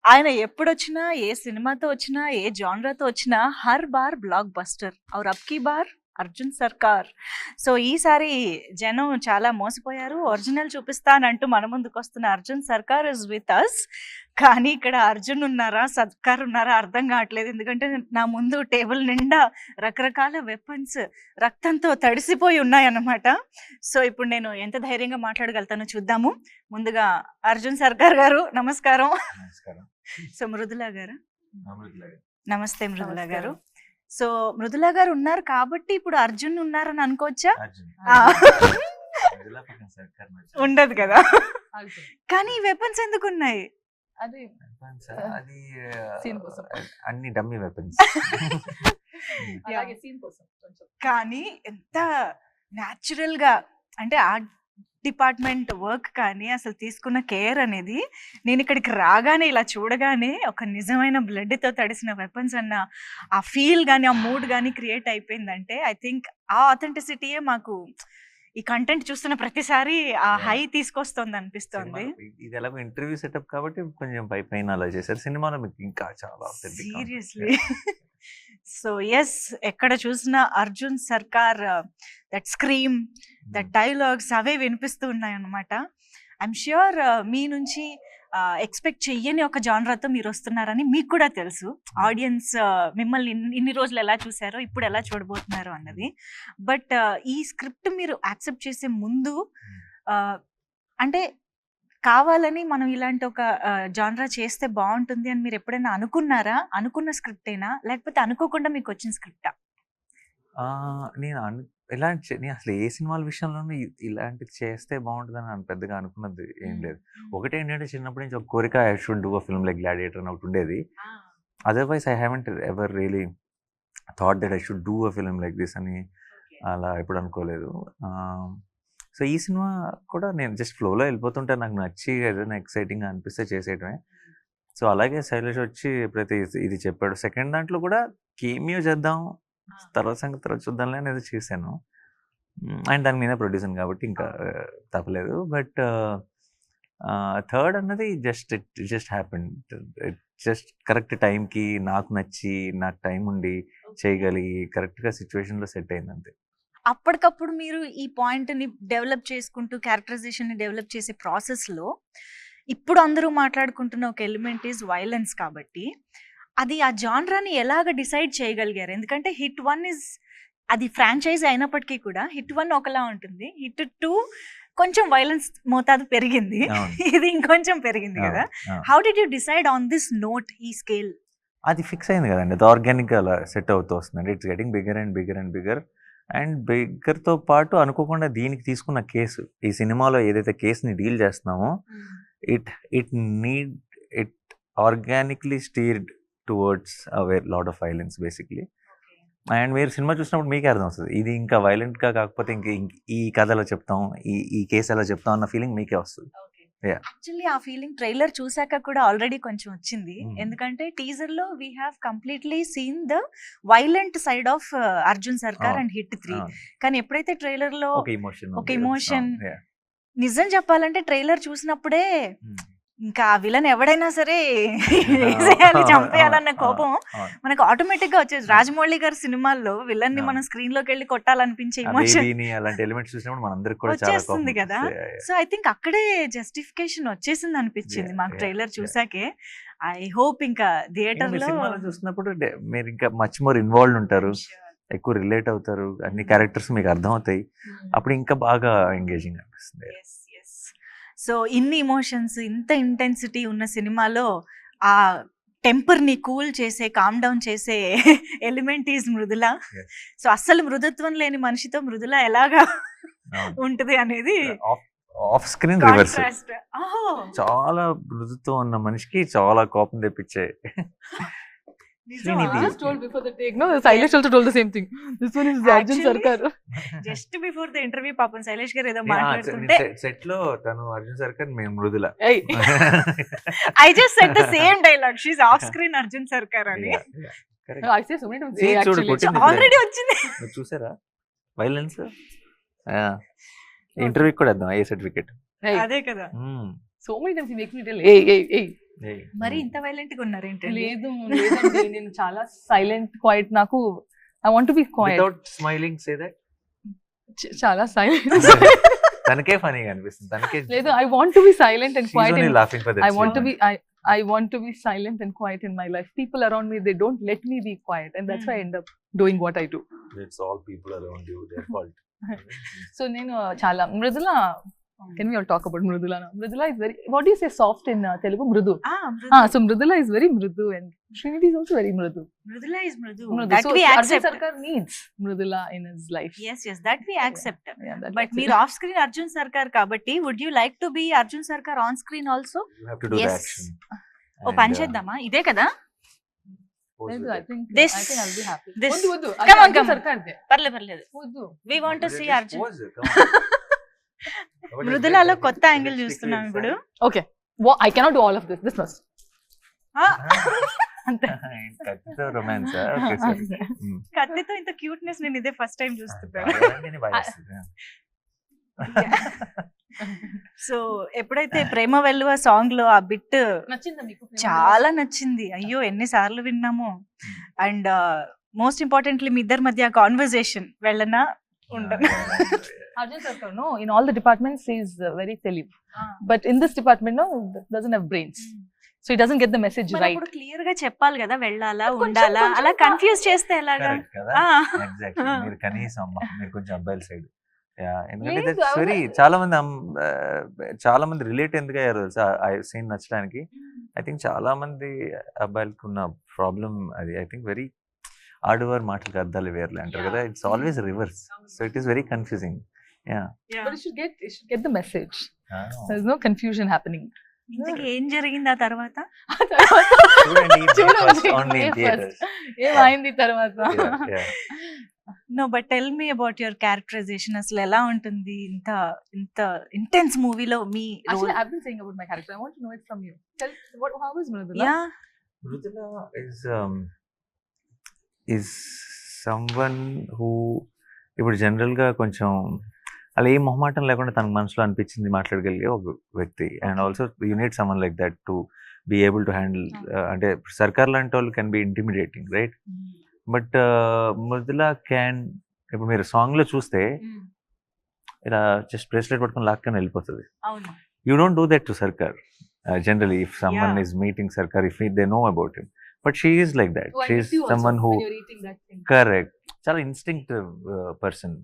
ఆయన ఎప్పుడొచ్చినా, ఏ సినిమాతో వచ్చినా, ఏ జానరాతో వచ్చినా హర్ బార్ బ్లాక్ బస్టర్. ఔర్ అబ్ కీ బార్ అర్జున్ సర్కార్. సో ఈసారి జనం చాలా మోసపోయారు. ఒరిజినల్ చూపిస్తానంటూ మన ముందుకొస్తున్న అర్జున్ సర్కార్ ఇస్ విత్ అస్. కానీ ఇక్కడ అర్జున్ ఉన్నారా, సర్కార్ ఉన్నారా అర్థం కావట్లేదు. ఎందుకంటే నా ముందు టేబుల్ నిండా రకరకాల వెపన్స్ రక్తంతో తడిసిపోయి ఉన్నాయన్నమాట. సో ఇప్పుడు నేను ఎంత ధైర్యంగా మాట్లాడగలుగుతానో చూద్దాము. ముందుగా అర్జున్ సర్కార్ గారు నమస్కారం. నమస్కారం. సో మృదుల గారు అమృత్ లాగా. నమస్తే మృదుల గారు. సో మృదుల గారు ఉన్నారు కాబట్టి ఇప్పుడు అర్జున్ ఉన్నారని అనుకోవచ్చా? అర్జున్. ఆ. మృదులా పక్కన సర్కార్ మధ్య. ఉండదు కదా. కానీ ఈ వెపన్స్ ఎందుకు ఉన్నాయి? అది Weapons ఆ? అది Scene కోసం. అన్ని డమ్మీ వెపన్స్. అలాగే సీన్ కోసం కొంచెం కానీ ఎంత న్యాచురల్ గా అంటే ఆర్ట్ డిపార్ట్మెంట్ వర్క్ కానీ అసలు తీసుకున్న కేర్ అనేది నేను ఇక్కడికి రాగానే ఇలా చూడగానే ఒక నిజమైన బ్లడ్ తో తడిసిన వెపన్స్ అన్న ఆ ఫీల్ కానీ ఆ మూడ్ కానీ క్రియేట్ అయిపోయిందంటే ఐ థింక్ ఆ ఆథెంటిసిటీయే మాకు ఈ కంటెంట్ చూస్తున్న ప్రతిసారి ఆ హై తీసుకొస్తుంది అనిపిస్తుంది. ఇది ఎలాగో ఇంటర్వ్యూ సెటప్ కాబట్టి కొంచెం పై పైన అలా చేశారు. సినిమాలో మీకు ఇంకా చాలా authentic గా ఉంది. సీరియస్లీ. సో ఎస్, ఎక్కడ చూసినా అర్జున్ సర్కార్ దట్ స్క్రీమ్ దట్ డైలాగ్స్ అవే వినిపిస్తూ ఉన్నాయి అన్నమాట. ఐఎమ్ ష్యూర్ మీ నుంచి ఎక్స్పెక్ట్ చెయ్యని ఒక జానరాతో మీరు వస్తున్నారని మీకు కూడా తెలుసు. ఆడియన్స్ మిమ్మల్ని ఇన్ని రోజులు ఎలా చూసారో ఇప్పుడు ఎలా చూడబోతున్నారు అన్నది. బట్ ఈ స్క్రిప్ట్ మీరు యాక్సెప్ట్ చేసే ముందు అంటే కావాలని మనం ఇలాంటి ఒక జానరా చేస్తే బాగుంటుంది అని మీరు ఎప్పుడైనా అనుకున్నారా? అనుకున్న స్క్రిప్టేనా లేకపోతే అనుకోకుండా మీకు వచ్చిన స్క్రిప్టా? నేను అసలు ఏ సినిమాల విషయంలోనూ ఇలాంటిది చేస్తే బాగుంటుందని నేను పెద్దగా అనుకున్నది ఏం లేదు. ఒకటి ఏంటంటే చిన్నప్పటి నుంచి ఒక కోరిక, I should do a film like gladiator అని ఒకటి ఉండేది. Otherwise I haven't ever really thought that I should do a film like this అని అలా ఎప్పుడు అనుకోలేదు. సో ఈ సినిమా కూడా నేను జస్ట్ ఫ్లోలో వెళ్ళిపోతుంటే నాకు నచ్చి ఏదైనా ఎక్సైటింగ్గా అనిపిస్తే చేసేయటమే. సో అలాగే శైలేష్ వచ్చి ఎప్పుడైతే ఇది చెప్పాడు, సెకండ్ దాంట్లో కూడా కేమియో చేద్దాం, తర్వాత సంగతి తర్వాత చూద్దాంలే అనేది చేశాను. అండ్ దానికి నేనే ప్రొడ్యూసర్ కాబట్టి ఇంకా తప్పలేదు. బట్ థర్డ్ అన్నది జస్ట్ హ్యాపెన్. జస్ట్ కరెక్ట్ టైంకి నాకు నచ్చి నాకు టైం ఉండి చేయగలిగి కరెక్ట్గా సిచ్యువేషన్లో సెట్ అయింది అంతే. అప్పటికప్పుడు మీరు ఈ పాయింట్ ని డెవలప్ చేసుకుంటూ క్యారెక్టరైజేషన్ ని డెవలప్ చేసే ప్రాసెస్ లో ఇప్పుడు అందరూ మాట్లాడుకుంటున్న ఒక ఎలిమెంట్ ఈజ్ వైలెన్స్ కాబట్టి అది ఆ జానరాని ఎలాగ డిసైడ్ చేయగలిగారు? ఎందుకంటే హిట్ 1 ఇస్ అది ఫ్రాంచైజ్ అయినప్పటికీ కూడా హిట్ 1 ఒకలా ఉంటుంది, హిట్ 2 కొంచెం వైలెన్స్ మోతాదు పెరిగింది, ఇది ఇంకొంచెం పెరిగింది కదా. How did you decide on this note, ఈ స్కేల్? అది ఫిక్స్ అయింది కదండి, అది ఆర్గానిక్గా అలా సెట్ అవుతూ వస్తుంది. It's getting bigger and bigger and bigger. And బిగ్గర్తో పాటు అనుకోకుండా దీనికి తీసుకున్న కేసు, ఈ సినిమాలో ఏదైతే కేసుని డీల్ చేస్తున్నామో it organically steered towards lot of violence basically. And మీరు సినిమా చూసినప్పుడు మీకే అర్థం వస్తుంది ఇది ఇంకా వైలెంట్గా కాకపోతే ఈ కథ ఎలా చెప్తాం, ఈ కేసు ఎలా చెప్తాం అన్న ఫీలింగ్ మీకే వస్తుంది. యాక్చువల్లీ ఆ ఫీలింగ్ ట్రైలర్ చూసాక కూడా ఆల్రెడీ కొంచెం వచ్చింది. ఎందుకంటే టీజర్ లో we have completely seen the violent side of Arjun Sarkar and hit 3. కానీ ఎప్పుడైతే ట్రైలర్ లో ఒక ఇమోషన్, నిజం చెప్పాలంటే ట్రైలర్ చూసినప్పుడే ఇంకా విలన్ ఎవడైనా సరే వేసేయాలి, చంపేయాలన్న కోపం మనకు ఆటోమేటిక్ గా వచ్చేది. రాజమౌళి గారి సినిమాల్లో విలన్ ని మనం స్క్రీన్ లోకి వెళ్ళి కొట్టాలనిపించే ఇమోషన్ వచ్చేస్తుంది కదా. సో ఐ థింక్ అక్కడే జస్టిఫికేషన్ వచ్చేసింది అనిపించింది మాకు ట్రైలర్ చూసాకే. ఐ హోప్ ఇంకా థియేటర్ లో చూసినప్పుడు మీరు ఇంకా మచ్ మోర్ ఇన్వాల్వ్ ఉంటారు, ఎక్కువ రిలేట్ అవుతారు, అన్ని క్యారెక్టర్స్ మీకు అర్థం అవుతాయి, అప్పుడు ఇంకా బాగా ఎంగేజింగ్ అనిపిస్తుంది. సో ఇన్ని ఇమోషన్స్, ఇంత ఇంటెన్సిటీ ఉన్న సినిమాలో ఆ టెంపర్ ని కూల్ చేసే, కామ్ డౌన్ చేసే ఎలిమెంట్ ఈజ్ మృదుల. సో అస్సలు మృదుత్వం లేని మనిషితో మృదుల ఎలాగా ఉంటది అనేది ఆఫ్ స్క్రీన్ రివర్స్. చాలా మృదుత్వం ఉన్న మనిషికి చాలా కోపం తెప్పించే. told before the take, no, Sailesh also told the same thing. This one is Arjun Sarkar. Just before the interview పాపం శైలేష్ గారు ఏదో మాట్లాడుతుంటే సెట్ లో తను అర్జున్ సర్కార్, మేము Mrudula. I just said the same dialogue, she's off screen Arjun Sarkar అని. I say so many times actually. Already వచ్చింది. చూసారా వైలెన్స్? ఇంటర్వ్యూ కూడా ఇద్దాం, ఏ సర్టిఫికేట్. అదే కదా. So many times he makes me tell, hey, మరి ఇంత వైలెంట్ గా ఉన్నారు ఏంటండి? లేదండి నేను చాలా సైలెంట్ క్వైట్. నాకు I want to be quiet. Without smiling say that. చాలా సైలెంట్. తనకే ఫనీగా అనిపిస్తుంది. తనకే లేదు, I want to be silent and quiet. laughing for that. I want to be I want to be silent and quiet in my life. People around me, they don't let me be quiet, and that's why I end up doing what I do. It's all people around you, their fault. So నేను చాలా Mrudula. Can we all talk about Mridula now? Mridula is very, what do you say, soft in Telugu? Mrudu. So Mridula is very mrudu and Srinidhi is also very mrudu. Mridula is mrudu. Mrudu. That So we Arjun accept. Sarkar needs Mridula in his life. Yes, that we accept. Yeah, But that's మీరు it. Off screen Arjun సర్కార్ కాబట్టి would you like to be Arjun సర్కార్ on screen also? You have to do the Yes. action. ఓ పని చేద్దామా? ఇదే కదా. Pose లేదు, with I it. think This- I'll be happy. this- వద్దు Come on, Arjun come on. Sarkar they. పర్లేదు. వద్దు. We want to see Just Arjun. pose it, come on. What is మృదులలో that? కొత్త angle Stick చూస్తున్నాం inside. ఇప్పుడు. Okay. I cannot do all of this. This must. అంతే. కత్తితో romance. Okay సరే. కత్తితో ఇంత క్యూట్నెస్ నేను ఇదే ఫస్ట్ టైం చూస్తున్నాను. సో ఎప్పుడైతే ప్రేమ వెల్లువ సాంగ్ లో ఆ బిట్ నచ్చిందా మీకు? చాలా నచ్చింది. అయ్యో ఎన్నిసార్లు విన్నాము. అండ్ మోస్ట్ ఇంపార్టెంట్లీ మీ ఇద్దరి మధ్య కాన్వర్సేషన్ వెళ్ళనా ఉండనా? Arjun Sarkar, no, in all the departments he is very celeb. But in this department, no, doesn't have brains. So he doesn't get the message మరి right. అప్పుడు క్లియర్ గా చెప్పాలి కదా, వెళ్ళాలా కొంచెం- ఉండాలా, కొంచెం అలా కన్ఫ్యూజ్ చేస్తే ఎలాగా? Correct కదా? ఆ. Exactly. మీరు కనీసం అమ్మ, మీరు కొంచెం అబ్బాయిల సైడ్. ఎందుకంటే లేదు, that's very చాలా మంది రిలేట్ ఎందుకు అయ్యారు తెలుసా ఆ సీన్ నచ్చడానికి? ఐ థింక్ చాలా మంది అబ్బాయిలకు ఉన్న ప్రాబ్లం అది. ఐ థింక్ వెరీ ఆడవారి మాటలకు అర్థాలు వేర్లే అంటారు కదా. It's always reverse. So it is very confusing. But you should get the message. There's no confusion happening. ఇంతకీ ఏం జరిగింది ఆ తర్వాత? ఏమైంది తర్వాత? No but tell me about your characterization. అసలు ఎలా ఉంటుంది ఇంత ఇంత ఇంటెన్స్ మూవీలో మీ Actually, I've been saying about my character. I want to know it from you. How is Mridula? Yeah Mridula is someone who ఇప్పుడు జనరల్ గా కొంచెం అలా ఏ మొహమాటం లేకుండా తనకు మనసులో అనిపించింది మాట్లాడగలిగే ఒక వ్యక్తి. And also you need someone like that to be able to handle. అంటే సర్కార్ లాంటి వాళ్ళు can be intimidating, right? But Mridula can, ఇప్పుడు మీరు సాంగ్ లో చూస్తే ఇలా జస్ట్ బ్రేస్లెట్ పట్టుకొని లాక్కని వెళ్ళిపోతుంది. అవును. You don't do that to Sarkar generally. If someone is meeting Sarkar, if they know about him, but she is like that. She is someone who, correct, చాలా ఇన్స్టింక్టివ్ పర్సన్.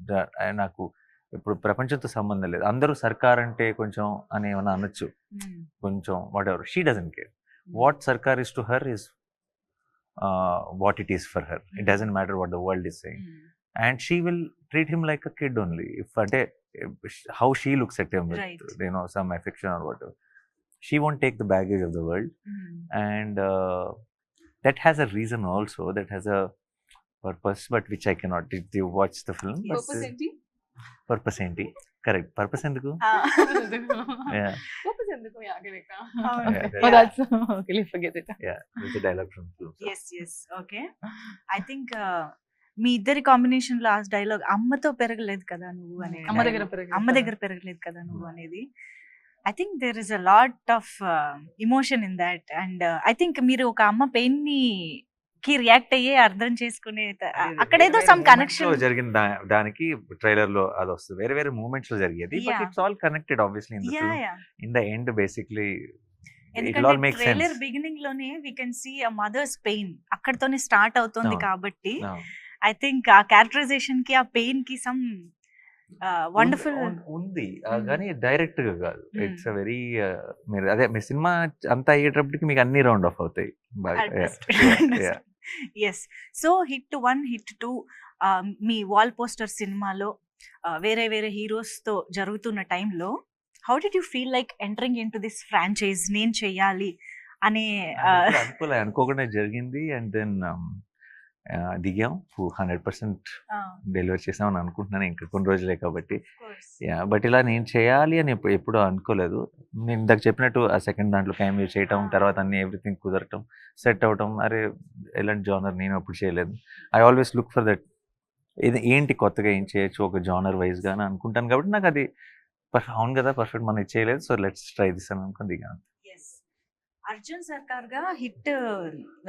నాకు ఇప్పుడు ప్రపంచంతో సంబంధం లేదు, అందరూ సర్కార్ అంటే కొంచెం అని ఏమన్నా అనొచ్చు, కొంచెం whatever. She doesn't care. What Sarkar is to her is what it is for her. It doesn't matter what the world is saying. And she will treat him like a kid only. If how she looks at him with, Right. some affection or whatever. She won't take the baggage of the world. And that has a reason also, that has a purpose, but which I cannot. Did you watch the film? Purpose enti? Purpose enti? Correct. Purpose enduku? Yeah. Purpose enduku? Yeah, correct. Yeah, Oh, that's okay. Let's forget it. Yeah, it's a dialogue from film. Yes okay. I think మీ ఇద్దరి combination లో ఆ dialogue అమ్మతో పెరగలేదు కదా నువ్వు అనే అమ్మ దగ్గర dialogue. పెరగలేదు. అమ్మ దగ్గర పెరగలేదు కదా నువ్వు అనేది. I think there is a lot of emotion in that. And I think మీరు ఒక అమ్మ పెయిన్ కి రియాక్ట్ అయ్యే అర్థం చేసుకునే అక్కడేదో సమ్ కనెక్షన్ జరిగిన దానికి ట్రైలర్ లో అది వస్తుంది. వేరే వేరే మూమెంట్స్ లో జరిగేది, but Yeah. It's all connected obviously in the film. In the end basically it all ఎందుకంటే మేక్ ట్రైలర్ సెన్స్. బిగినింగ్ లోనే we can see a mother's pain అక్కడతోనే స్టార్ట్ అవుతుంది No. కాబట్టి ఐ థింక్ ఆ క్యారెక్టరైజేషన్ కి ఆ పెయిన్ కి some wonderful ఉంది Mm. కానీ డైరెక్ట్ గా కాదు. Mm. ఇట్స్ వెరీ మీరు అదే మీ సినిమా అంతా అయ్యేటప్పటికి మీకు అన్ని రౌండ్ ఆఫ్ అవుతాయి బాగా. ఎస్. సో హిట్ 1 హిట్ 2 మీ వాల్ పోస్టర్ సినిమాలో వేరే వేరే హీరోస్ తో జరుగుతున్న టైంలో how did you feel like entering in to this franchise నేను చెయ్యాలి అనే అనుకోకుండా జరిగింది. అండ్ దెన్ దిగాం 100% డెలివర్ చేసామని అనుకుంటున్నాను, ఇంకా కొన్ని రోజులే కాబట్టి. బట్ ఇలా నేను చేయాలి అని ఎప్పుడూ అనుకోలేదు. నేను ఇందాక చెప్పినట్టు ఆ సెకండ్ దాంట్లో క్యామియో చేయటం, తర్వాత అన్ని ఎవ్రీథింగ్ కుదరటం, సెట్ అవటం, అరే ఎలాంటి జానర్ నేను అప్పుడు చేయలేదు. I always look for that, ఇది ఏంటి కొత్తగా ఏం చేయొచ్చు ఒక జానర్ వైజ్గా అని అనుకుంటాను. కాబట్టి నాకు అది అవును కదా పర్ఫెక్ట్ మనం ఇది చేయలేదు, సో లెట్స్ ట్రై దిస్ అని అనుకుని దిగాను. అర్జున్ సర్కార్ గా హిట్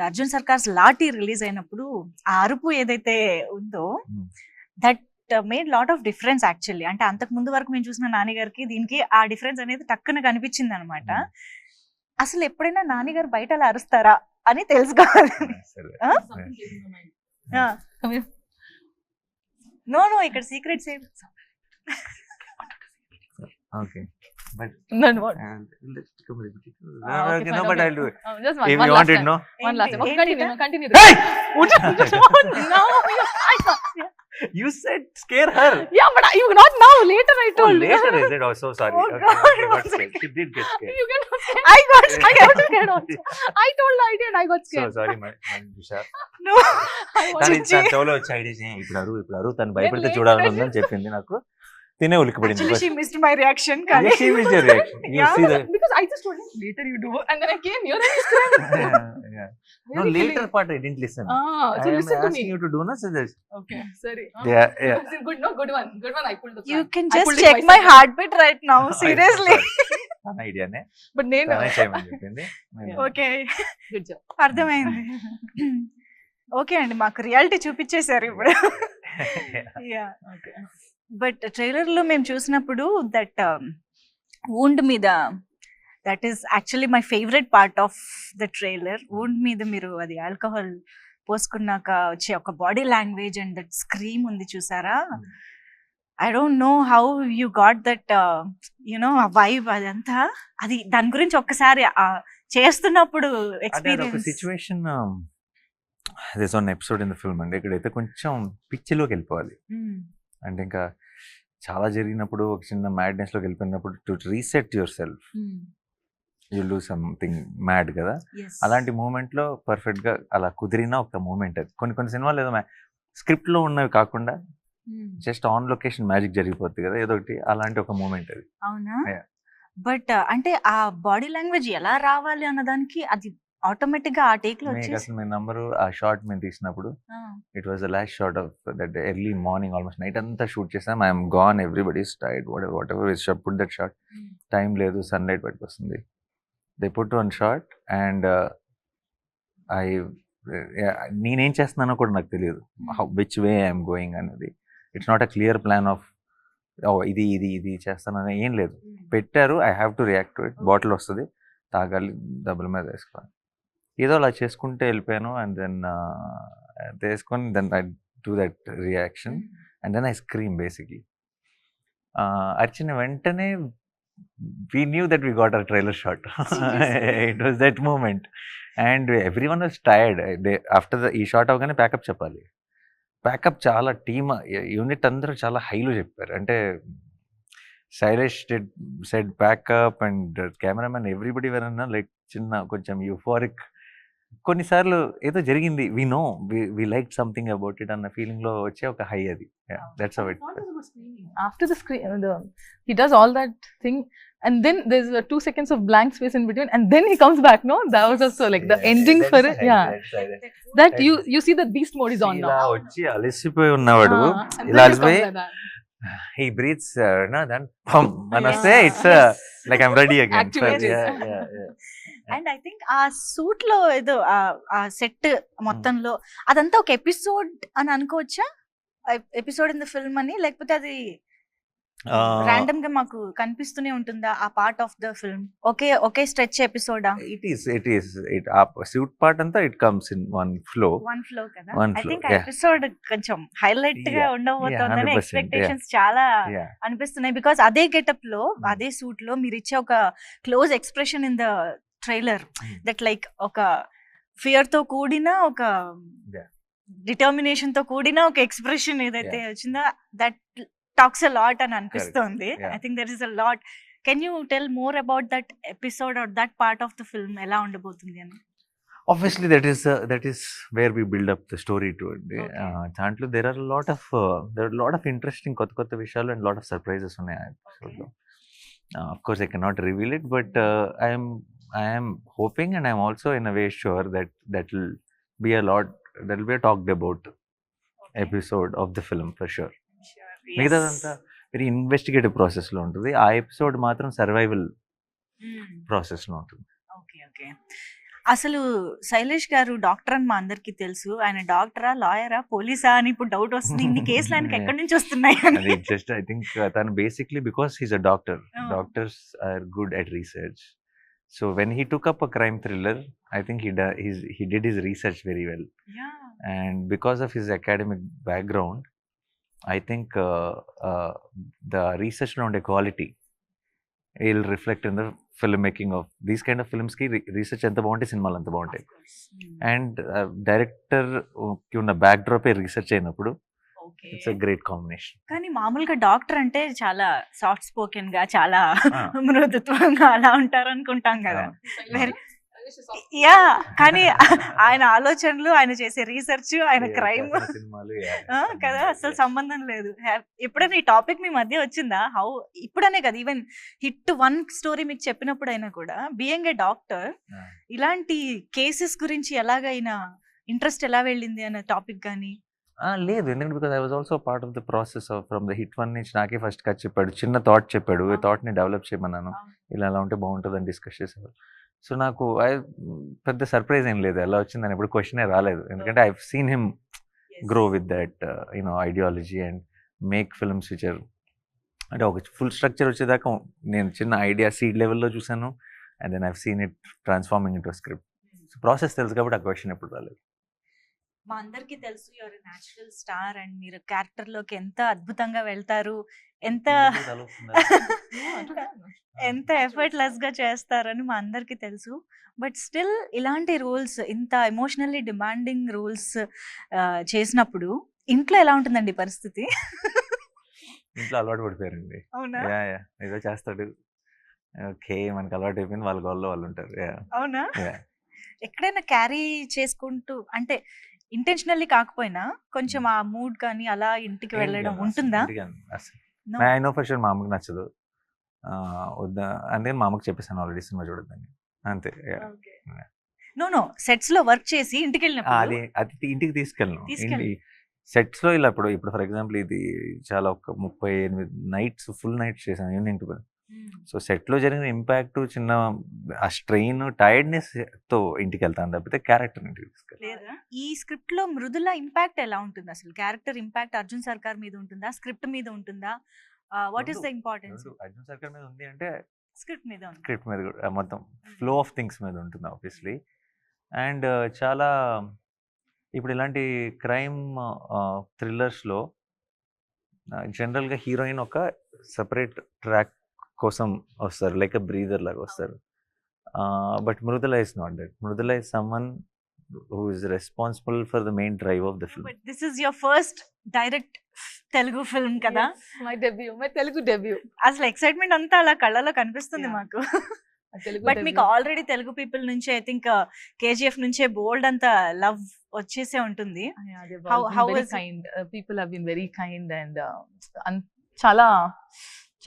అర్జున్ సర్కార్స్ లాఠీ రిలీజ్ అయినప్పుడు ఆ అరుపు ఏదైతే ఉందో that made lot of difference actually. అంటే అంతకు ముందు వరకు మేము చూసిన నాని గారికి దీనికి ఆ డిఫరెన్స్ అనేది టక్కున కనిపించింది అనమాట. అసలు ఎప్పుడైనా నాని గారు బయట అలా అరుస్తారా అని తెలుసుకోవాలి. నో నో ఇక్కడ సీక్రెట్స్ ఏం Okay. But Then what? let's become repetitive. Okay, No, fine, but okay. I'll do it. Just If one you last want it, time. no? One last time. Okay, ఏంటిదా? continue. Hey! No, You said scare her. yeah, but you not now. Later I Oh, told. later is it? Oh, so sorry. Oh, Okay, God, okay, got was scared. She did get scared. You get scared. I got I scared. got scared also. I told her I did. I got So scared. sorry, my Dusha. No. I was- తన చెవులో వచ్చి idea ఇప్పుడు అరు తను భయపడితే late చూడాలని already. ఉందని చెప్పింది నాకు. తినే ఉలికి పడింది. Actually, she missed my reaction. కానీ She missed your reaction. You Yeah. see the because I just told him later you do, and then I came here and he screamed. yeah. No, Very later silly. part I didn't listen. So I am listen to me. asking you to do no so this. Okay, sorry. Yeah, yeah. Good, no, good one. I pulled the you prank. can I just pulled it check myself. my heartbeat right now. Seriously. తన ఐడియానే But నేను తనే చేయమని చెప్పింది. Okay, good job. అర్థమైంది. Okay అండి, మాకు reality చూపించేశారు ఇప్పుడు. Yeah, Okay. But trailer లో మేము చూసినప్పుడు దట్ వూండ్ మీద, that is actually my favourite part of the trailer. Wound మీద మీరు అది ఆల్కహాల్ పోసుకున్నాక వచ్చే ఒక body language and that scream ఉంది చూసారా. I don't know how you got that you know ఆ వైబ్ అదంతా. అది దాని గురించి ఒక్కసారి చేస్తున్నప్పుడు అంటే అది ఒక experience. Situation this one episode in the film అండి. ఇక్కడైతే కొంచెం పిచ్చిలోకి వెళ్ళిపోవాలి. అంటే ఇంకా చాలా జరిగినప్పుడు ఒక చిన్న మ్యాడ్నెస్ లోకి వెళ్ళిపోయినప్పుడు to reset your self you do something mad కదా. అలాంటి మూమెంట్ లో పర్ఫెక్ట్ గా అలా కుదిరిన ఒక మూమెంట్ అది. కొన్ని సినిమాలు ఏదో స్క్రిప్ట్ లో ఉన్నవి కాకుండా జస్ట్ ఆన్ లొకేషన్ మ్యాజిక్ జరిగిపోతుంది కదా ఏదో ఒకటి, అలాంటి ఒక మూమెంట్ అది. అవునా? Yeah. బట్ అంటే ఆ బాడీ లాంగ్వేజ్ ఎలా రావాలి అన్నదానికి అది ఆటోమేటిక్ గా ఆ టేక్ లో మీకు వచ్చేసి. అసలు మీ నంబరు ఆ షార్ట్ మేము తీసినప్పుడు it was the last short of that early morning, almost night అంతా షూట్ చేసాం. I'm gone, everybody is tired, what ever put that short. Time లేదు, సన్లైట్ బయటకు వస్తుంది. They put one short and నేనేం చేస్తున్నానో కూడా నాకు తెలియదు, విచ్ వే ఐఎమ్ గోయింగ్ అనేది. It's not a clear plan of ఇది ఇది ఇది చేస్తానని ఏం లేదు. పెట్టారు, I have to react to it. Bottle వస్తుంది, తాగాలి, డబ్బుల మీద వేసుకోవాలి, ఏదో అలా చేసుకుంటే వెళ్ళిపోయాను. అండ్ దెన్ వేసుకొని then I do that reaction and then I scream basically. వచ్చిన వెంటనే we knew that we got our trailer shot. It was that moment and everyone was tired. After the shot avagane backup cheppali. Backup chala team unit andaru chala high lo chepparu. Ante Shailesh said backup and cameraman everybody were like chinna koncham euphoric. కొన్నిసార్లు ఏదో జరిగింది, we know we like something about it అన్న feeling లో వచ్చే ఒక high అది. That's how it. After the screen, he does all that thing, and then there's 2 seconds of blank space in between, and then he comes back. No, that was also like the ending for it. Yeah, that you see that beast mode is on now. ఇలా వచ్చి అలసిపోయి ఉన్నవాడు And ఇలా then he అలసిపోయి comes like that. he breathes then pum మనస్తే it's like I'm ready again. Activated. Yeah. And I think ఆ suit లో ఏదో ఆ సెట్ మొత్తంలో అదంతా ఒక ఎపిసోడ్ అని అనుకోవచ్చా? ఎపిసోడ్ ఇన్ ద ఫిల్మ్ అని, లేకపోతే అది రాండమ్ గా మాకు కనిపిస్తూనే ఉంటుందా ఆ పార్ట్ ఆఫ్ ద ఫిల్మ్? ఒకే స్ట్రెచ్ ఎపిసోడా? it is ఆ suit part అంతా it comes in one flow. One flow కదా. One ఐ flow, థింక్ ఆ yeah. ఎపిసోడ్ కొంచెం హైలైట్ గా Yeah, ఉండబోతోందని 100%, ఎక్స్పెక్టేషన్స్ చాలా Yeah. అనిపిస్తున్నాయి. బికాస్ అదే గెటప్ లో అదే సూట్ లో మీరు ఇచ్చే ఒక close expression in the trailer that like ఒక ఫియర్ తో కూడిన ఒక Yeah. డిటర్మినేషన్ తో కూడిన ఒక ఎక్స్ప్రెషన్ ఏదైతే Yeah. వచ్చిందో దట్ టాక్స్ అ లాట్ అని అనిపిస్తుంది. Yeah. I think there is a lot. Can you tell more about that episode or that part of the film ఎలా ఉండబోతుంది అని? Obviously that is where we build up the story to it. Okay. దాంట్లో there are a lot of interesting కొత్త విషయాలు and lot of surprises ఉన్నాయి ఆ episode లో. Of course I cannot reveal it, but I am hoping and I am also in a way sure that will be a talked about episode of the film for sure. మిగతాదంతా very investigative process లో ఉంటుంది. ఆ episode మాత్రం survival process లో ఉంటుంది. Okay. అసలు శైలేష్ గారు doctor అని మా అందరికి తెలుసు. ఆయన డాక్టరా, లాయరా, పోలీసా అని ఇప్పుడు డౌట్ వస్తుంది. ఇన్ని కేసులు ఆయనకి ఎక్కడి నుంచి వస్తున్నాయి అని. అది జస్ట్ ఐ థింక్ తను basically because he's a doctor. Oh. Doctors are good at research. So when he took up a crime thriller, I think he did his research very well. Yeah. And because of his academic background, I think the research around quality will reflect in the filmmaking of these kind of films. Ki research anta bagunte cinemalu anta baguntayi. And director ki unna backdrop research ayinappudu Okay. it's a great combination. కానీ మామూలుగా doctor అంటే చాలా soft spoken గా, చాలా మృదుత్వంగా అలా ఉంటారు అనుకుంటాం కదా. వెరీ యా, కానీ ఆయన ఆలోచనలు, ఆయన చేసే రీసెర్చ్, ఆయన క్రైమ్ కదా అసలు సంబంధం లేదు. ఎప్పుడైనా ఈ టాపిక్ మీ మధ్య వచ్చిందా? హౌ ఇప్పుడనే కదా, ఈవెన్ హిట్ 1 స్టోరీ మీకు చెప్పినప్పుడు అయినా కూడా బీయింగ్ ఏ డాక్టర్ ఇలాంటి కేసెస్ గురించి ఎలాగైనా ఇంట్రెస్ట్ ఎలా వెళ్ళింది అనే టాపిక్ కానీ? లేదు, ఎందుకంటే because I was also part of the process of from the hit 1 నుంచి నాకే ఫస్ట్ కట్ చెప్పాడు, చిన్న థాట్ చెప్పాడు, ఈ థాట్ని డెవలప్ చేయమన్నాను, ఇలా అలా ఉంటే బాగుంటుంది అని డిస్కస్ చేసేవారు. సో నాకు పెద్ద సర్ప్రైజ్ ఏం లేదు ఎలా వచ్చిందని, ఎప్పుడు క్వశ్చనే రాలేదు, ఎందుకంటే I seen him grow with that ideology and make films which are, అంటే ఒక ఫుల్ స్ట్రక్చర్ వచ్చేదాకా నేను చిన్న ఐడియా సీడ్ లెవెల్లో చూసాను, and then I seen it transforming into script. So process తెలుసు కాబట్టి ఆ క్వశ్చన్ ఎప్పుడు రాలేదు. మా అందరికి తెలుసు యువర్ న్యాచురల్ స్టార్ అండ్ మీరు క్యారెక్టర్ లోకి ఎంత అద్భుతంగా వెళ్తారు, ఎంత ఎంత ఎఫర్ట్లెస్ గా చేస్తారని మా అందరికి తెలుసు. బట్ స్టిల్ ఇలాంటి రోల్స్, ఇంత ఎమోషనల్లీ డిమాండింగ్ రోల్స్ చేసినప్పుడు ఇంట్లో ఎలా ఉంటుందండి పరిస్థితి? ఇంట్లో అలవాటు పడిపోయారండి. అవునా? ఏదో చేస్తాడు, ఓకే మనకు అలవాటు అయిపోయింది, వాళ్ళ గోల్లో వాళ్ళు ఉంటారు. అవునా? ఎక్కడైనా క్యారీ చేసుకుంటూ, అంటే ఇంటెన్షనల్లీ కాకపోయినా కొంచెం ఆ మూడ్ కానీ అలా ఇంటికి వెళ్ళడం ఉంటుందా? ఐ నో ఫర్ షూర్ మా అమ్మకి నచ్చదు, వద్దా అంటే మా అమ్మకి చెప్పేసాను ఆల్రెడీ సినిమా చూడద్దని, అంతే. నో సెట్స్ లో వర్క్ చేసి ఇంటికి వెళ్ళినప్పుడు అది ఇంటికి తీసుకెళ్ళను. సెట్స్ లో ఇలా ఇప్పుడు ఫర్ ఎగ్జాంపుల్ ఇది చాలా ఒక 38 నైట్స్ ఫుల్ నైట్స్ చేశాను ఈవినింగ్ టు. సో సెట్ లో జరిగిన ఇంపాక్ట్, చిన్న ఆ స్ట్రెయిన్, టైర్డ్నెస్ తో ఇంటికి వెళ్తాను తప్పితే క్యారెక్టర్ ఇంటికి తీసుకెళ్ళి. ఈ స్క్రిప్ట్ లో మృదుల ఇంపాక్ట్ ఎలా ఉంటుంది అసలు? క్యారెక్టర్ ఇంపాక్ట్ అర్జున్ సర్కార్ మీద ఉంటుందా, స్క్రిప్ట్ మీద ఉంటుందా? What is the importance? Arjun సర్కార్ మీద ఉంది అంటే స్క్రిప్ట్ మీద కూడా మొత్తం ఫ్లో ఆఫ్ థింగ్స్ మీద ఉంటుంది ఆబ్వియస్లీ. అండ్ చాలా ఇప్పుడు ఇలాంటి క్రైమ్ థ్రిల్లర్స్లో జనరల్గా హీరోయిన్ ఒక సపరేట్ ట్రాక్ కోసం వస్తారు, లైక్ బ్రీదర్ లాగా వస్తారు. But Mridula is not that. Mridula is someone who is responsible for the main drive of the film. But this is your first direct Telugu film kada? Yes, my Telugu debut. అసలు excitement అంతా అలా కళ్ళలో కనిపిస్తుంది మాకు. But మీకు already Telugu people నుంచి I think KGF నుంచే బోల్డ్ అంత లవ్ వచ్చేసే ఉంటుంది. How is kind? People have been very kind and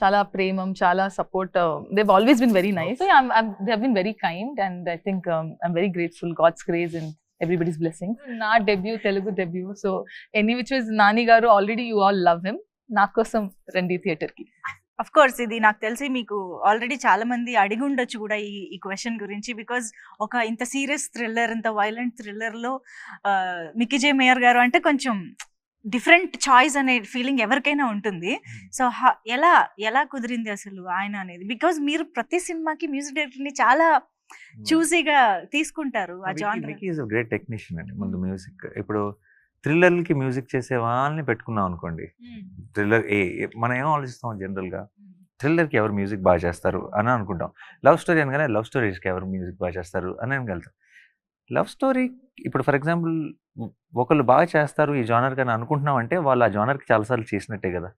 చాలా ప్రేమం, చాలా support. They've always been very nice. So yeah, they have been very kind and I think I'm very grateful. God's grace and everybody's blessings. Na debut, Telugu debut. So any which was Nani garu, already you all love him. Na kosam rendi theater ki. Of course ఇది నాకు తెలిసి మీకు already చాలా మంది అడిగి ఉండొచ్చు కూడా ఈ క్వశ్చన్ గురించి. బికాజ్ ఒక ఇంత సీరియస్ థ్రిల్లర్, ఇంత వైలెంట్ థ్రిల్లర్ లో మిక్కీ జే మేయర్ గారు అంటే కొంచెం డిఫరెంట్ చాయిస్ అనే ఫీలింగ్ ఎవరికైనా ఉంటుంది. సో ఎలా కుదిరింది అసలు ఆయన అనేది? బికాజ్ మీరు ప్రతి సినిమాకి మ్యూజిక్ డైరెక్టర్ ని చాలా చూసీగా తీసుకుంటారు. ఆ genre. Mickey is a great technician అండి. ముందు మ్యూజిక్, ఇప్పుడు థ్రిల్లర్లకి మ్యూజిక్ చేసే వాళ్ళని పెట్టుకున్నాం అనుకోండి, థ్రిల్లర్ మనం ఏం ఆలోచిస్తాం జనరల్గా, థ్రిల్లర్కి ఎవరు మ్యూజిక్ బాగా చేస్తారు అని అనుకుంటాం. లవ్ స్టోరీ అనగానే లవ్ స్టోరీస్కి ఎవరు మ్యూజిక్ బాగా చేస్తారు అని అనగలుగుతాం. లవ్ స్టోరీ ఇప్పుడు ఫర్ ఎగ్జాంపుల్ ఒకళ్ళు బాగా చేస్తారు ఈ జానర్ అని అనుకుంటున్నాం అంటే వాళ్ళు ఆ జానర్కి చాలాసార్లు చేసినట్టే కదా.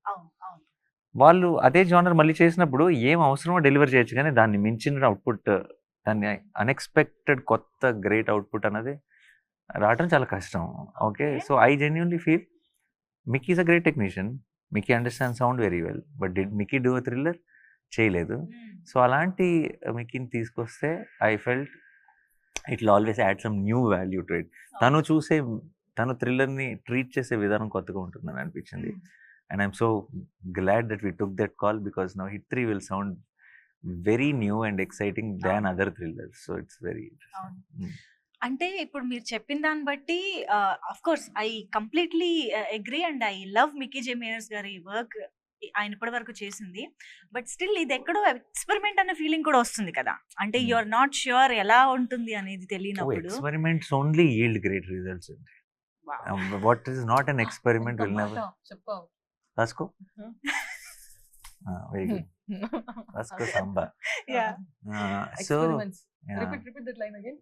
వాళ్ళు అదే జానర్ మళ్ళీ చేసినప్పుడు ఏం అవసరమో డెలివర్ చేయొచ్చు, కానీ దాన్ని మించిన అవుట్పుట్, దాన్ని అన్ఎక్స్పెక్టెడ్ కొత్త గ్రేట్ అవుట్పుట్ అనేది రావడం చాలా కష్టం. Okay, so I genuinely feel Mickey is a great technician. Mickey understand sound very well, but did Mickey do a thriller? చేయలేదు. సో అలాంటి మిక్కీని తీసుకొస్తే I felt it will always add some new value to it. తను థ్రిల్లర్ని treat చేసే విధానం కొత్తగా ఉంటుందని అనిపించింది. And I'm so glad that we took that call because now hit 3 will sound very new and exciting than other thrillers. So it's very అవును. అంటే ఇప్పుడు మీరు చెప్పిన దాన్ని బట్టి of course I completely agree and I love Mickey J Meyers గారి work. ఆయన ఇప్పటి వరకు చేసింది. బట్ స్టిల్ ఇది ఎక్కడో ఎక్స్పెరిమెంట్ అనే ఫీలింగ్ కూడా వస్తుంది కదా. అంటే యు ఆర్ నాట్ ష్యూర్ ఎలా ఉంటుంది అనేది తెలియనప్పుడు. Experiments only yield great results. What is not an experiment will never. చెప్పావు. రాసుకో. Very good. రాసుకో Samba. Yeah. So Experiments. yeah. Repeat that line again.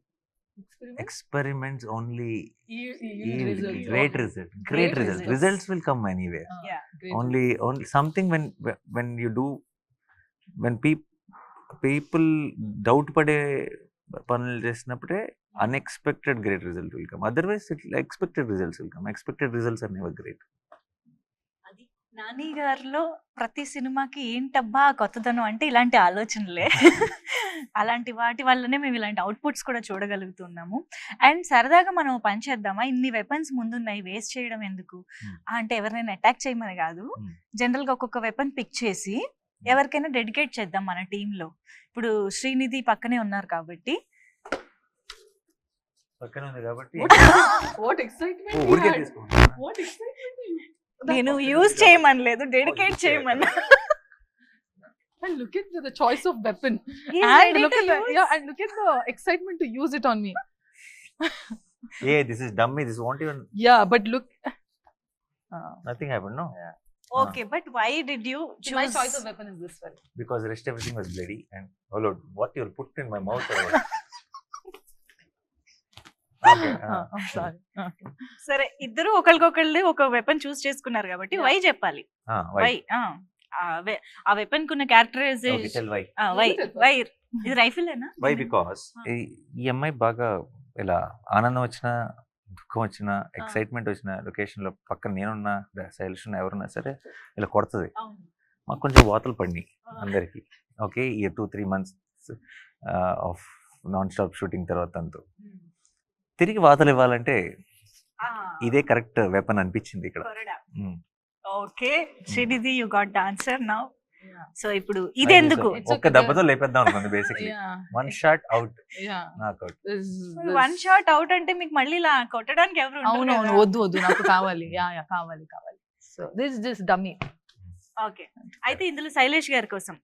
Experiments only Yield results. great results. Great results. Results will come anywhere. Yeah. Great. Only something when you do, when people doubt పడే పనులు చేసినప్పుడే unexpected great result will come. Otherwise expected results will come. Expected results are never great. అది నాని గారిలో ప్రతి సినిమాకి ఏంటబ్బా కొత్తదనం అంటే ఇలాంటి ఆలోచనలే. అలాంటి వాటి వల్లనే మేము ఇలాంటి అవుట్పుట్స్ కూడా చూడగలుగుతున్నాము. అండ్ సరదాగా మనం పని చేద్దామా, ఇన్ని వెపన్స్ ముందున్నాయి వేస్ట్ చేయడం ఎందుకు అంటే ఎవరినైనా అటాక్ చేయమని కాదు, జనరల్ గా ఒక్కొక్క వెపన్ పిక్ చేసి ఎవరికైనా డెడికేట్ చేద్దాం మన టీంలో. ఇప్పుడు శ్రీనిధి పక్కనే ఉన్నారు కాబట్టి పక్కన ఉంది కాబట్టి What excitement! ఊరికే you had. తీసుకోండి. What excitement! నేను యూజ్ చేయమనలేదు, డెడికేట్ చేయమన్నా. And look at the choice of weapon. He's And ready look to at the use. yeah, and look at the excitement to use it on me. This is dummy. This won't even. Yeah, but look. Nothing happened, no? Okay, but why did you choose? My choice of weapon is this one. Because rest everything was bloody and oh Lord, what you'll put in my mouth or what? Okay. I'm sorry. Okay. సరే, ఇద్దరు ఒకరికొకళ్ళు ఒక weapon చూస్ చేసుకున్నారు కాబట్టి why చెప్పాలి. Why? Why ఆ weapon కున్న characterization. Okay, tell why. Why ఇది రైఫిలేనా? Why? Because ఈ అమ్మాయి బాగా ఇలా ఆనందం వచ్చినా దుఃఖం వచ్చినా ఎక్సైట్మెంట్ వచ్చిన లొకేషన్ లో పక్కన నేనున్నా శైలిష్ ఉన్నా ఎవరున్నా సరే ఇలా కొడుతుంది. మాకు కొంచెం వాతలు పడినాయి అందరికి. ఓకే, ఈ 2-3 months of non stop shooting తర్వాత అంతా తిరిగి వాతలు ఇవ్వాలంటే ఇదే కరెక్ట్ వెపన్ అనిపించింది ఇక్కడ. Okay Srinidhi, you got the answer now. Yeah. So ఇప్పుడు ఇది ఎందుకు? ఒక్క దెబ్బతో లేపేద్దాం అనుకుంది basically. Yeah. One shot out, Yeah. Knockout. One shot out అంటే మీకు మళ్ళీ ఇలా కొట్టడానికి ఎవరు ఉండరు అవును అవును, కదా. వద్దు నాకు కావాలి. యా కావాలి. So this dummy. ఓకే, అయితే ఇందులో శైలేష్ గారి కోసం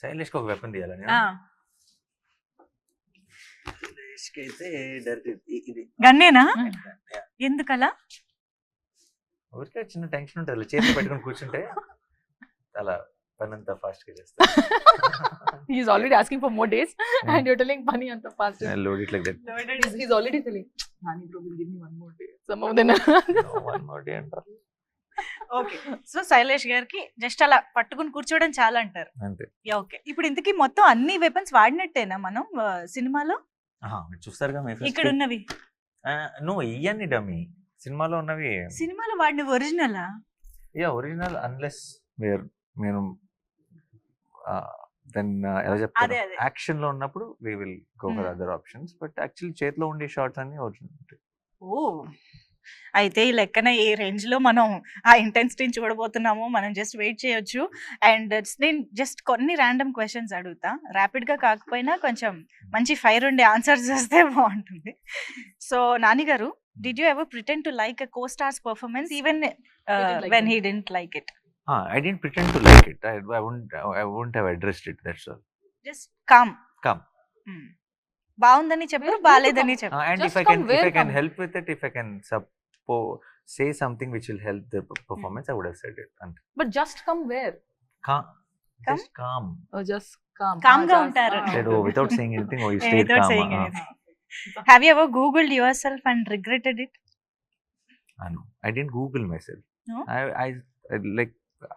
శైలేష్కి ఒక వెపన్ తీయాలని. శైలేష్కి అయితే ఇది గన్నేనా? ఎందుకలా? ఊరికే చిన్న టెన్షన్ ఉంటుంది, చేతి పెట్టుకుని కూర్చుంటే అలా పని అంతా ఫాస్ట్ గా చేస్తా. He's already asking for more days and you're telling Pani anta fast. Load it like that. He's already telling, Nani bro will give me one more day. Some of them. No, one more day అంటారు. Okay, so Shailesh గారికి just అలా పట్టుకుని కూర్చోవడం చాలా అంటారు. అంతే. Okay, ఇప్పుడు ఇంతకీ మొత్తం అన్ని వెపన్స్ వాడినట్టేనా మనం సినిమాలో? మీరు చూస్తారుగా మీ ఇక్కడ ఉన్నవి నువ్వు ఇవన్నీ డమ్మీ. సినిమాలో ఉన్నవి సినిమాలో వాడిన ఒరిజినలా? ఒరిజినల్ అన్లెస్ మీరు దెన్ ఎలా చెప్తారు, యాక్షన్ లో ఉన్నప్పుడు we will go for other options. But actually చేతిలో ఉండే షార్ట్స్ అన్ని ఒరిజినల్. ఓ, అయితే ఈ లెక్కన ఏ రేంజ్ లో మనం ఆ ఇంటెన్సిటీని చూడబోతున్నామో మనం జస్ట్ వెయిట్ చేయొచ్చు. అండ్ నేను జస్ట్ కొన్ని ర్యాండమ్ క్వశ్చన్స్ అడుగుతా, ర్యాపిడ్ గా కాకపోయినా కొంచెం మంచి ఫైర్ ఉండే ఆన్సర్స్ చేస్తే బాగుంటుంది. సో నాని గారు, did you ever pretend to like a co-star's performance even when he didn't like it? I didn't pretend to like it. I wouldn't have addressed it. That's all. Just calm. Calm. బాగుందని చెప్పారు, బాలేదని చెప్పారు. And Just if I can help with it, if I can say something which will help the performance, I would have said it. And But just come where? just calm. Oh, just calm. Calm గా ఉంటారు. Said, without saying anything, you stayed Without calm. saying anything. Have you ever Googled yourself and regretted it? No, I didn't Google myself. No?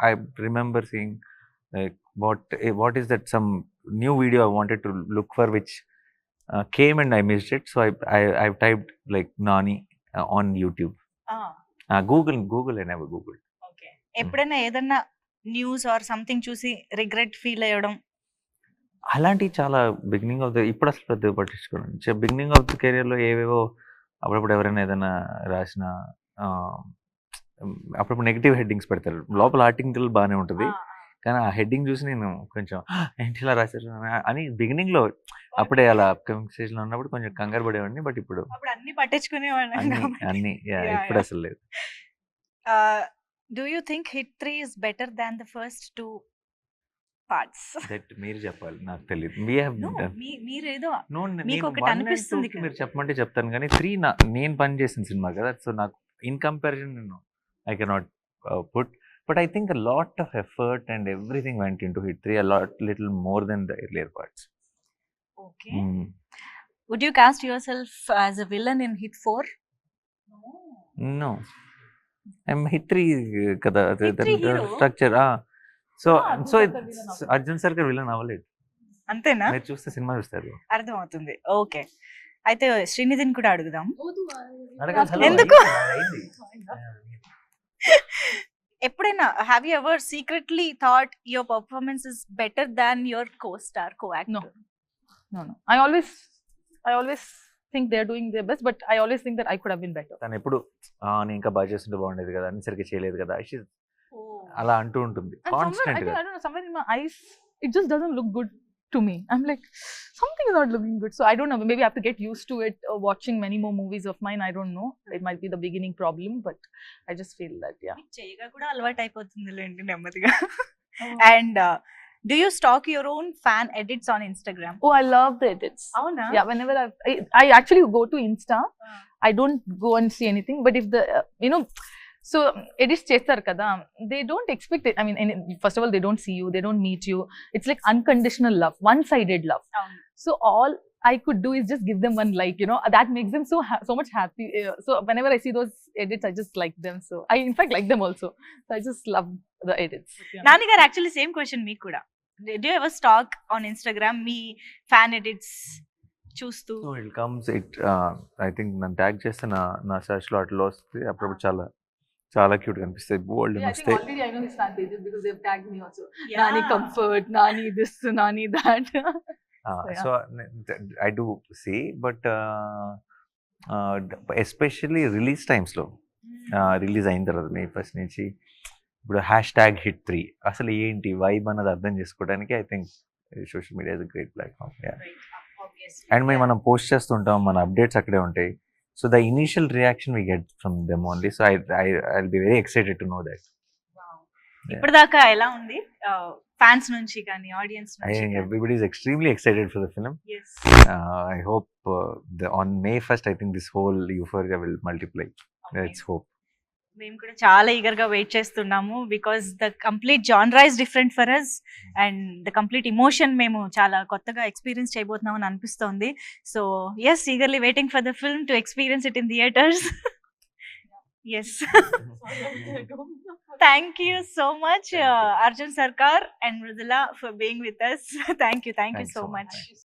I remember seeing like what is that some new video I wanted to look for which came and I missed it. So I've typed like Nani on YouTube. Google I never Googled. Okay. ఎప్పుడైనా ఏదన్నా news or something చూసి regret feel అయ్యడం? అలాంటి చాలా beginning of the, ఇప్పుడు అసలు పెద్ద పట్టించుకోండి. Beginning of the కెరియర్లో ఏవేవో అప్పుడప్పుడు ఎవరైనా ఏదైనా రాసిన అప్పుడప్పుడు నెగిటివ్ హెడ్డింగ్స్ పెడతారు. లోపల ఆర్టికల్ బాగానే ఉంటుంది కానీ ఆ హెడ్డింగ్ చూసి నేను కొంచెం ఏంటి ఇలా రాశారు అని బిగినింగ్ లో అప్పుడే అలా అప్కమింగ్ స్టేజ్ లో ఉన్నప్పుడు కొంచెం కంగారు పడేవాడిని. బట్ ఇప్పుడు అప్పుడు అన్ని పట్టించుకునేవాళ్ళం అన్ని కాబట్టి. అన్ని Yeah, ఇప్పుడు yeah. అసలు లేదు. Do you think Hit 3 is better than the first 2 parts? That మీరు చెప్పాలి, నాకు తెలియదు. No, మీరేదో మీకు నేను ఒకటి అనిపిస్తుంది కదా. మీరు చెప్పమంటే చెప్తాను, కానీ 3 నేను పని చేసిన సినిమా కదా, సో నాకు ఇన్ కంపారిజన్ నేను I cannot put. But I think a lot of effort and everything went in to hit 3, a lot little more than the earlier parts. Okay. Would you cast yourself as a villain in Hit 4? No, I'm Hit 3 కదా Hit 3 hero? Structure. So Arjun so Sarkar villain అవ్వలేదు. Arjun సర్కర్ villain అవ్వలేదు. అంతేనా? మీరు చూస్తే cinema చూస్తారు. అర్థమవుతుంది. Okay, అయితే శ్రీనిధిని కూడా అడుగుదాం. అడగాలి. ఎందుకు? ఎప్పుడైనా have you ever secretly thought your performance is better than your co-star, co-actor? No. I always think they're doing their best, but I always think that I could have been better. తను ఎప్పుడు నేను ఇంకా బాగా చేస్తుంటే బాగుండేది కదా, అని సరిగ్గా చేయలేదు కదా, అలా అంటూ ఉంటుంది And somewhere, కాన్స్టెంట్ గా. I don't know, somewhere in my eyes, it just doesn't look good to me. I'm like, something is not looking good. So I don't know, maybe I have to get used to it, watching many more movies of mine. I don't know. It might be the beginning problem, but I just feel that, yeah. చేయగా కూడా అలవాటు అయిపోతుందిలేండి నెమ్మదిగా. And do you stock your own fan edits on Instagram? Oh, I love the edits. అవునా? Yeah, whenever I actually go to Insta, I don't go and see anything, but if the so edits chestar kada, they don't expect it. I mean, first of all, they don't see you, they don't meet you. It's like unconditional love, one-sided love. So all I could do is just give them one like, that makes them so much happy. So whenever I see those edits, I just like them. So I in fact like them also. So I just love the edits. Nani garu, actually same question మీకు కూడా. Do you ever stalk on Instagram మీ fan edits చూస్తూ? So it comes I think నన్ను tag చేస్తే నా search లో అట్లా వస్తే అప్పుడు చాలా చాలా క్యూట్ కనిపిస్తాయి, బోల్డ్ Yeah, I think వస్తాయి. already I know his fan pages because they've tagged me also. Nani comfort, Nani this, Nani that. So I do see, but especially release టైమ్స్లో, రిలీజ్ అయిన తర్వాత మే ఫస్ట్ నుంచి ఇప్పుడు #HIT3 అసలు ఏంటి vibe అన్నది అర్థం చేసుకోవడానికి I think social media is a great platform. And మనం పోస్ట్ చేస్తుంటాం, మన అప్డేట్స్ అక్కడే ఉంటాయి. So the initial reaction we get from them only. So I'll be very excited to know that. ఇప్పటిదాకా ఎలా ఉంది ఫ్యాన్స్ నుంచి కానీ ఆడియన్స్ I నుంచి? think everybody is extremely excited for the film. Yes. I hope on May 1st, I think this whole euphoria will multiply. Let's hope. మేము కూడా చాలా eager గా వెయిట్ చేస్తున్నాము, because the complete genre is different for us and the complete emotion మేము చాలా కొత్తగా experience చేయబోతున్నాం అని అనిపిస్తోంది. So yes, eagerly waiting for the film to experience it in theatres. Yes, thank you so much Arjun Sarkar and Mridula for being with us. Thank you Thanks so so much. much.